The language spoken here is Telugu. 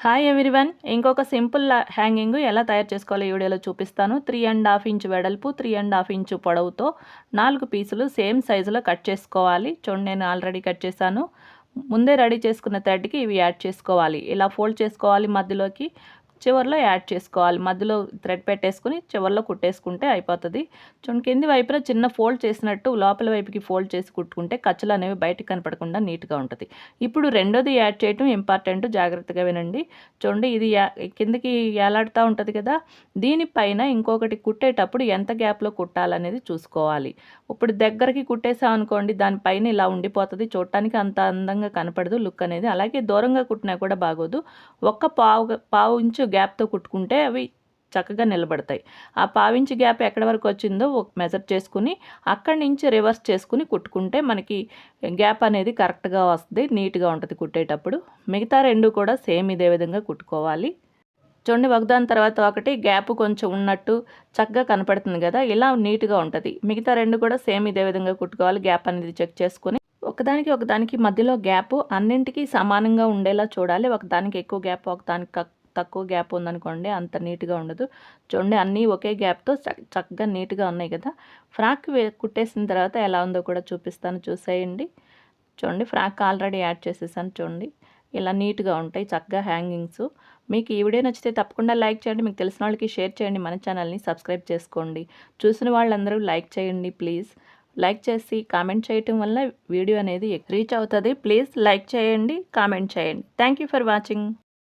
హాయ్ ఎవ్రీవన్, ఇంకొక సింపుల్ హ్యాంగింగ్ ఎలా తయారు చేసుకోవాలో ఈ వీడియోలో చూపిస్తాను. 3.5 ఇంచ్ వెడల్పు, 3.5 ఇంచ్ పొడవుతో 4 పీసులు సేమ్ సైజులో కట్ చేసుకోవాలి. చూడండి, నేను ఆల్రెడీ కట్ చేశాను. ముందే రెడీ చేసుకున్న థ్రెడ్కి ఇవి యాడ్ చేసుకోవాలి. ఇలా ఫోల్డ్ చేసుకోవాలి, మధ్యలోకి చివర్లో యాడ్ చేసుకోవాలి. మధ్యలో థ్రెడ్ పెట్టేసుకుని చివర్లో కుట్టేసుకుంటే అయిపోతుంది. చూడండి, కింది వైపున చిన్న ఫోల్డ్ చేసినట్టు లోపల వైపుకి ఫోల్డ్ చేసి కుట్టుకుంటే ఖర్చులు అనేవి బయటకు కనపడకుండా నీట్గా ఉంటుంది. ఇప్పుడు రెండోది యాడ్ చేయడం ఇంపార్టెంట్, జాగ్రత్తగా వినండి. చూడండి, ఇది కిందకి ఏలాడుతూ ఉంటుంది కదా, దీనిపైన ఇంకొకటి కుట్టేటప్పుడు ఎంత గ్యాప్లో కుట్టాలనేది చూసుకోవాలి. ఇప్పుడు దగ్గరికి కుట్టేసాం అనుకోండి, దానిపైన ఇలా ఉండిపోతుంది, చూడటానికి అంత అందంగా కనపడదు లుక్ అనేది. అలాగే దూరంగా కుట్టినా కూడా బాగోదు. ఒక్క పావు ఇంచు గ్యాప్తో కుట్టుకుంటే అవి చక్కగా నిలబడతాయి. ఆ పావించి గ్యాప్ ఎక్కడి వరకు వచ్చిందో మెజర్ చేసుకుని అక్కడి నుంచి రివర్స్ చేసుకుని కుట్టుకుంటే మనకి గ్యాప్ అనేది కరెక్ట్గా వస్తుంది, నీట్గా ఉంటుంది కుట్టేటప్పుడు. మిగతా రెండు కూడా సేమ్ ఇదే విధంగా కుట్టుకోవాలి. చూడండి, ఒకదాని తర్వాత ఒకటి గ్యాప్ కొంచెం ఉన్నట్టు చక్కగా కనపడుతుంది కదా, ఇలా నీట్గా ఉంటుంది. మిగతా రెండు కూడా సేమ్ ఇదే విధంగా కుట్టుకోవాలి. గ్యాప్ అనేది చెక్ చేసుకుని ఒకదానికి మధ్యలో గ్యాప్ అన్నింటికి సమానంగా ఉండేలా చూడాలి. ఒకదానికి ఎక్కువ గ్యాప్, ఒకదానికి తక్కువ గ్యాప్ ఉందనుకోండి, అంత నీట్గా ఉండదు. చూడండి, అన్నీ ఒకే గ్యాప్తో చక్కగా నీట్గా ఉన్నాయి కదా. ఫ్రాక్ కుట్టేసిన తర్వాత ఎలా ఉందో కూడా చూపిస్తాను, చూసేయండి. చూడండి, ఫ్రాక్ ఆల్రెడీ యాడ్ చేసేసాను. చూడండి, ఇలా నీట్గా ఉంటాయి చక్కగా హ్యాంగింగ్స్. మీకు ఈ వీడియో నచ్చితే తప్పకుండా లైక్ చేయండి, మీకు తెలిసిన వాళ్ళకి షేర్ చేయండి, మన ఛానల్ని సబ్స్క్రైబ్ చేసుకోండి. చూసిన వాళ్ళందరూ లైక్ చేయండి ప్లీజ్. లైక్ చేసి కామెంట్ చేయటం వల్ల వీడియో అనేది రీచ్ అవుతుంది. ప్లీజ్ లైక్ చేయండి, కామెంట్ చేయండి. Thank you for watching.